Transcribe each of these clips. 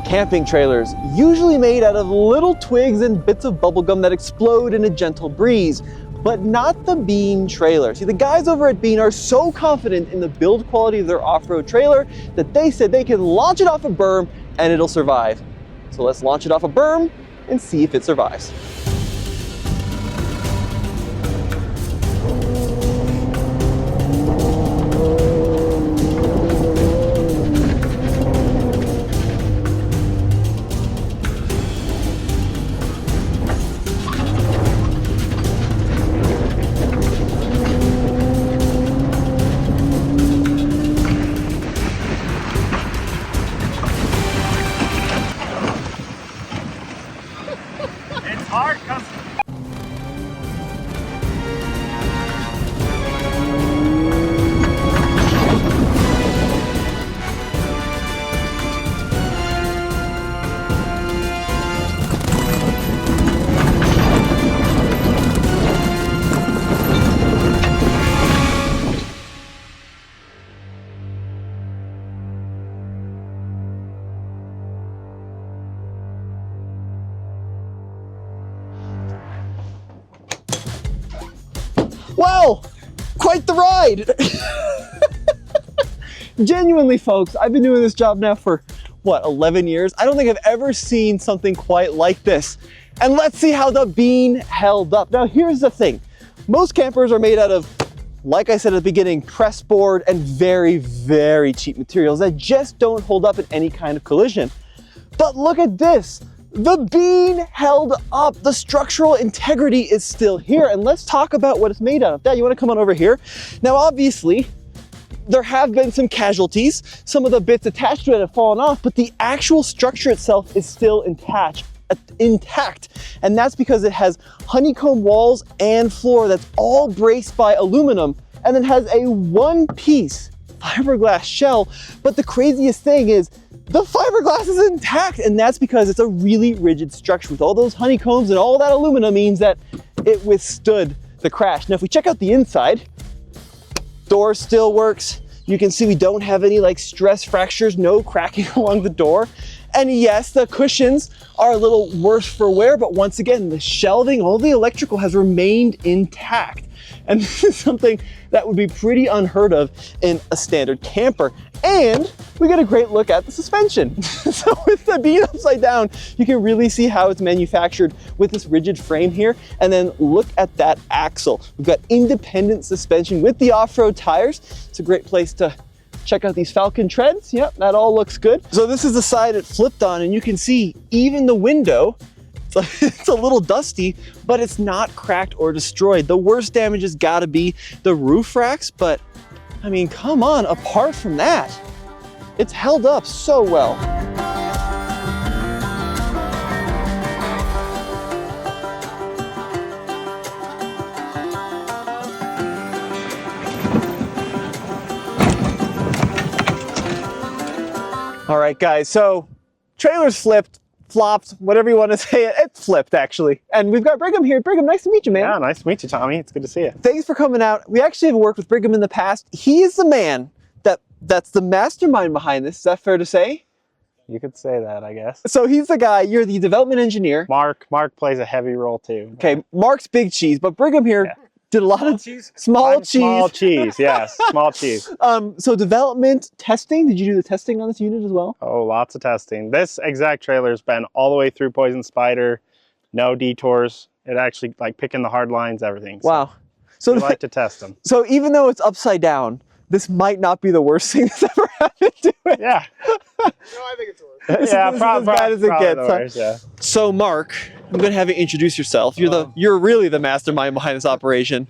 Camping trailers, usually made out of little twigs and bits of bubblegum that explode in a gentle breeze, but not the Bean trailer. See, the guys over at Bean are so confident in the build quality of their off-road trailer that they said they can launch it off a berm and it'll survive. So let's launch it off a berm and see if it survives. Well, quite the ride. Genuinely, folks, I've been doing this job now for, what, 11 years? I don't think I've ever seen something quite like this. And let's see how the Bean held up. Now, here's the thing. Most campers are made out of, like I said at the beginning, press board and very, very cheap materials that just don't hold up in any kind of collision. But look at this. The Bean held up. The structural integrity is still here. And let's talk about what it's made out of. Dad, you want to come on over here? Now, obviously, there have been some casualties. Some of the bits attached to it have fallen off, but the actual structure itself is still intact. And that's because it has honeycomb walls and floor that's all braced by aluminum, and then has a one-piece fiberglass shell. But the craziest thing is, the fiberglass is intact, and that's because it's a really rigid structure. With all those honeycombs and all that aluminum means that it withstood the crash. Now, if we check out the inside, door still works. You can see we don't have any like stress fractures, no cracking along the door. And yes, the cushions are a little worse for wear, but once again, the shelving, all the electrical has remained intact. And this is something that would be pretty unheard of in a standard camper. And we get a great look at the suspension. So with the Bean upside down, you can really see how it's manufactured with this rigid frame here. And then look at that axle. We've got independent suspension with the off-road tires. It's a great place to check out these Falcon treads. Yep, that all looks good. So this is the side it flipped on, and you can see even the window, it's a little dusty, but it's not cracked or destroyed. The worst damage has got to be the roof racks, but I mean, come on, apart from that, it's held up so well. All right, guys, so trailer's flipped, flopped, whatever you want to say, it's flipped actually. And we've got Brigham here. Brigham, nice to meet you, man. Yeah, nice to meet you, Tommy. It's good to see you. Thanks for coming out. We actually have worked with Brigham in the past. He is the man that's the mastermind behind this. Is that fair to say? You could say that, I guess. So he's the guy, you're the development engineer. Mark plays a heavy role too. Okay, Mark's big cheese, but Brigham here did a lot of cheese. Small cheese, yes, small cheese. So development, testing, did you do the testing on this unit as well? Oh, lots of testing. This exact trailer's been all the way through Poison Spider, no detours. It actually, like, picking the hard lines, everything. Wow. So we like to test them. So even though it's upside down, this might not be the worst thing that's ever happened to it. Yeah. No, I think it's worse. Yeah, probably as bad as it gets. Worst, yeah. So Mark, I'm going to have you introduce yourself. You're really the mastermind behind this operation.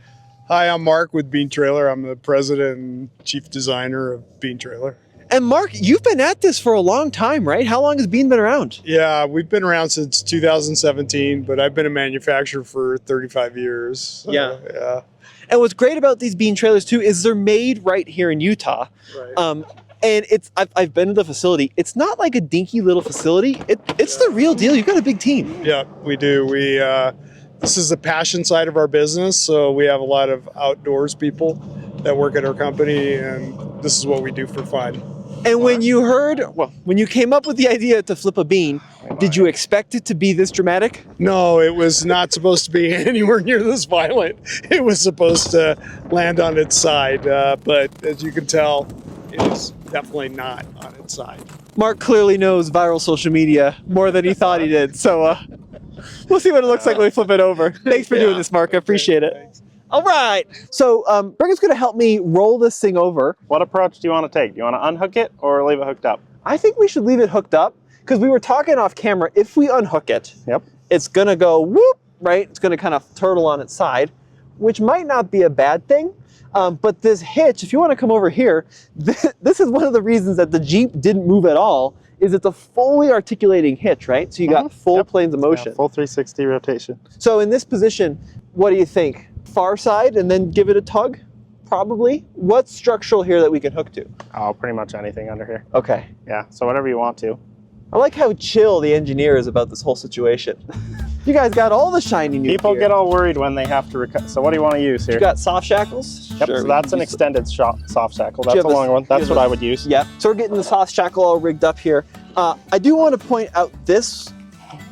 Hi, I'm Mark with Bean Trailer. I'm the president and chief designer of Bean Trailer. And Mark, you've been at this for a long time, right? How long has Bean been around? Yeah, we've been around since 2017, but I've been a manufacturer for 35 years. So, yeah. And what's great about these Bean trailers too is they're made right here in Utah. Right. And I've been to the facility. It's not like a dinky little facility. It's the real deal. You've got a big team. Yeah, we do. This is the passion side of our business. So we have a lot of outdoors people that work at our company, and this is what we do for fun. And when you when you came up with the idea to flip a bean, did you expect it to be this dramatic? No, it was not supposed to be anywhere near this violent. It was supposed to land on its side, but as you can tell, it is definitely not on its side. Mark clearly knows viral social media more than he thought he did, so we'll see what it looks like when we flip it over. Thanks for doing this, Mark. I appreciate it. Thanks. All right, so Brigham's going to help me roll this thing over. What approach do you want to take? Do you want to unhook it or leave it hooked up? I think we should leave it hooked up because we were talking off camera. If we unhook it, it's going to go whoop, right? It's going to kind of turtle on its side, which might not be a bad thing. But this hitch, if you want to come over here, this is one of the reasons that the Jeep didn't move at all, is it's a fully articulating hitch, right? So you got full planes of motion. Yeah, full 360 rotation. So in this position, what do you think? Far side and then give it a tug? Probably. What's structural here that we can hook to? Oh, pretty much anything under here. Okay. Yeah, so whatever you want to. I like how chill the engineer is about this whole situation. You guys got all the shiny new People gear. get all worried when they have to so what do you want to use here? You got soft shackles? Yep, Sure, so that's an extended soft shackle. Do you That's a have long one. That's what I would use. Yeah, so we're getting the soft shackle all rigged up here. I do want to point out this.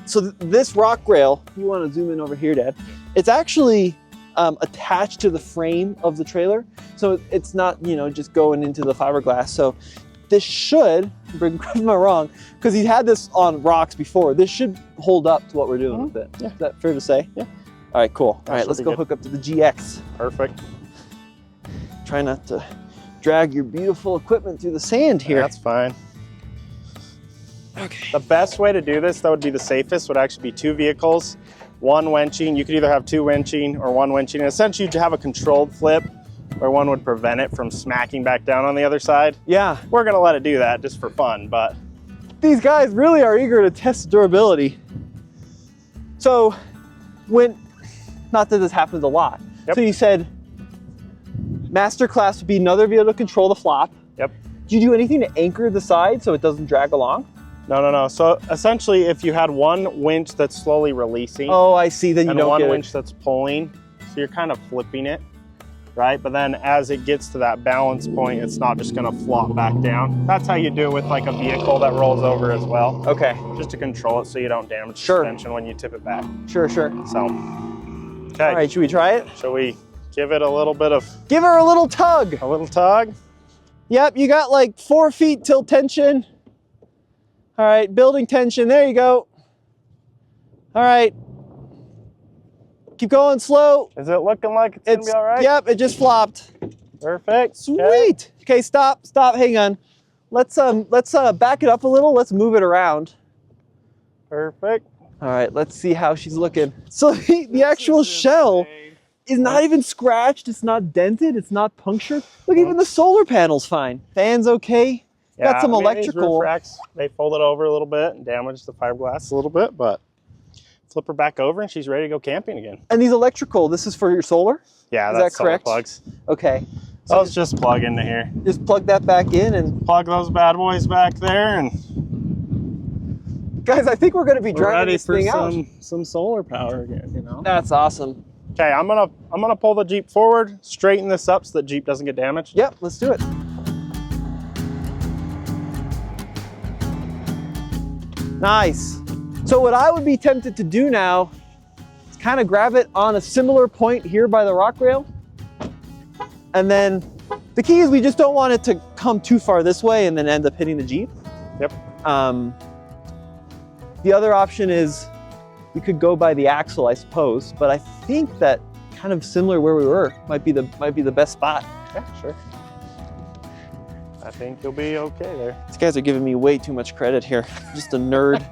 So this rock rail, you want to zoom in over here, Dad. It's actually attached to the frame of the trailer. So it's not, just going into the fiberglass. So this should, correct me if I'm wrong, because he's had this on rocks before, this should hold up to what we're doing with it. Yeah. Is that fair to say? Yeah. All right, cool. All right, let's go good. hook up to the GX. Perfect. Try not to drag your beautiful equipment through the sand here. That's fine. Okay. The best way to do this, that would be the safest, would actually be two vehicles, one winching. You could either have two winching or one winching. And essentially, you'd have a controlled flip where one would prevent it from smacking back down on the other side. Yeah. We're gonna let it do that just for fun, but. These guys really are eager to test durability. So not that this happens a lot. Yep. So you said master class would be another vehicle to control the flop. Yep. Do you do anything to anchor the side so it doesn't drag along? No. So essentially, if you had one winch that's slowly releasing. Oh, I see. Then you and don't one get winch that's pulling, so you're kind of flipping it, right? But then as it gets to that balance point, it's not just gonna flop back down. That's how you do it with like a vehicle that rolls over as well. Okay. Just to control it so you don't damage Sure. suspension when you tip it back. Sure. So, okay. All right, should we try it? Shall we give it a little bit of Give her a little tug. a little tug? Yep, you got like 4 feet till tension. All right, building tension, there you go. All right. Keep going slow. Is it looking like it's gonna be all right? Yep, it just flopped. Perfect. Sweet. Okay, stop, hang on. Let's back it up a little. Let's move it around. Perfect. All right, let's see how she's looking. So the actual shell is not even scratched. It's not dented. It's not punctured. Look, even the solar panel's fine. Fan's okay. Yeah, Got some I mean, these electrical. roof racks, they folded over a little bit and damaged the fiberglass a little bit, but flip her back over and she's ready to go camping again. And these electrical, this is for your solar? Yeah, Is that's that correct? solar plugs. Okay. So let's just plug into here. Just plug that back in and Plug those bad boys back there and guys, I think we're going to be we're driving ready this for thing out. some solar power again, you know? That's awesome. Okay, I'm gonna pull the Jeep forward, straighten this up so the Jeep doesn't get damaged. Yep, let's do it. Nice. So what I would be tempted to do now is kind of grab it on a similar point here by the rock rail. And then the key is we just don't want it to come too far this way and then end up hitting the Jeep. Yep. The other option is we could go by the axle, I suppose, but I think that kind of similar where we were might be the best spot. Yeah, sure. I think you'll be okay there. These guys are giving me way too much credit here. Just a nerd.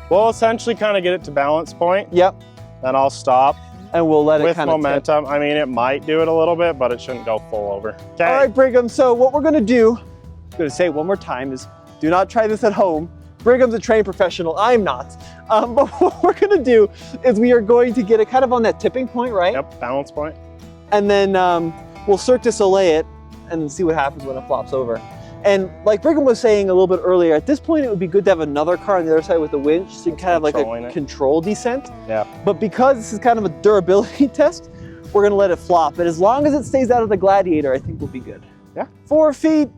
We'll essentially kind of get it to balance point. Yep. Then I'll stop. And we'll let it With kind of momentum, I mean, it might do it a little bit, but it shouldn't go full over. Okay. All right, Brigham. So what we're gonna do, I'm gonna say it one more time, is do not try this at home. Brigham's a trained professional. I'm not. But what we're gonna do is we are going to get it kind of on that tipping point, right? Yep, balance point. And then we'll Cirque du Soleil it and see what happens when it flops over. And like Brigham was saying a little bit earlier, at this point it would be good to have another car on the other side with the winch, so you can kind of like a control descent. Yeah. But because this is kind of a durability test, we're gonna let it flop. And as long as it stays out of the Gladiator, I think we'll be good. Yeah. 4 feet.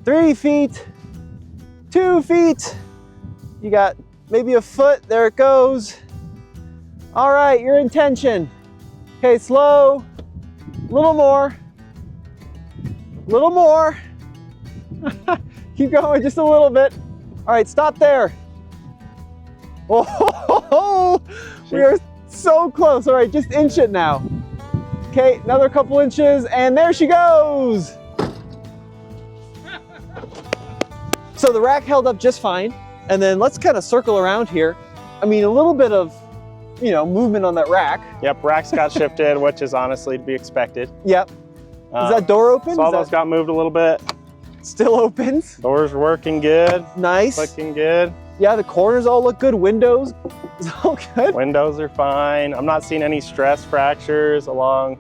3 feet, 2 feet. You got maybe a foot, there it goes. All right, your intention. Okay, slow, a little more, a little more. Keep going just a little bit. All right, stop there. Oh, we are so close. All right, just inch it now. Okay, another couple inches, and there she goes. So the rack held up just fine. And then let's kind of circle around here. I mean, a little bit of, you know, movement on that rack. Yep, racks got shifted, which is honestly to be expected. Yep. Is that door open? So all those got moved a little bit. Still opens. Doors working good. Nice. Clicking good. Yeah, the corners all look good. Windows, it's all good. Windows are fine. I'm not seeing any stress fractures along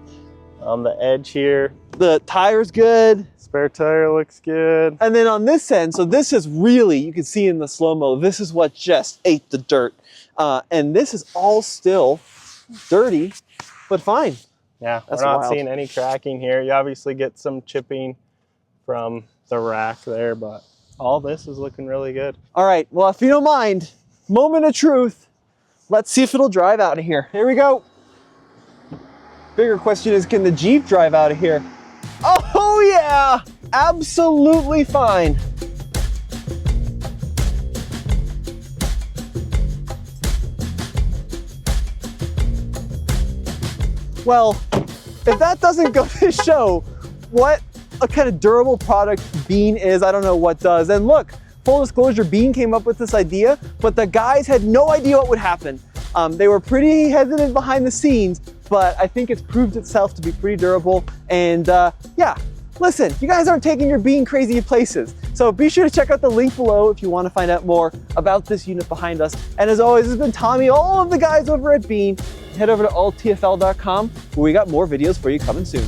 the edge here. The tire's good. Spare tire looks good. And then on this end, so this is really, you can see in the slow-mo, this is what just ate the dirt. And this is all still dirty, but fine. Yeah, That's we're not wild. seeing any cracking here. You obviously get some chipping from the rack there, but all this is looking really good. All right, well, if you don't mind, moment of truth. Let's see if it'll drive out of here. Here we go. Bigger question is, can the Jeep drive out of here? Oh yeah, absolutely fine. Well, if that doesn't go to show what a kind of durable product Bean is, I don't know what does. And look, full disclosure, Bean came up with this idea, but the guys had no idea what would happen. They were pretty hesitant behind the scenes, but I think it's proved itself to be pretty durable. And yeah, listen, you guys aren't taking your Bean crazy places. So be sure to check out the link below if you want to find out more about this unit behind us. And as always, this has been Tommy, all of the guys over at Bean. Head over to alltfl.com where we got more videos for you coming soon.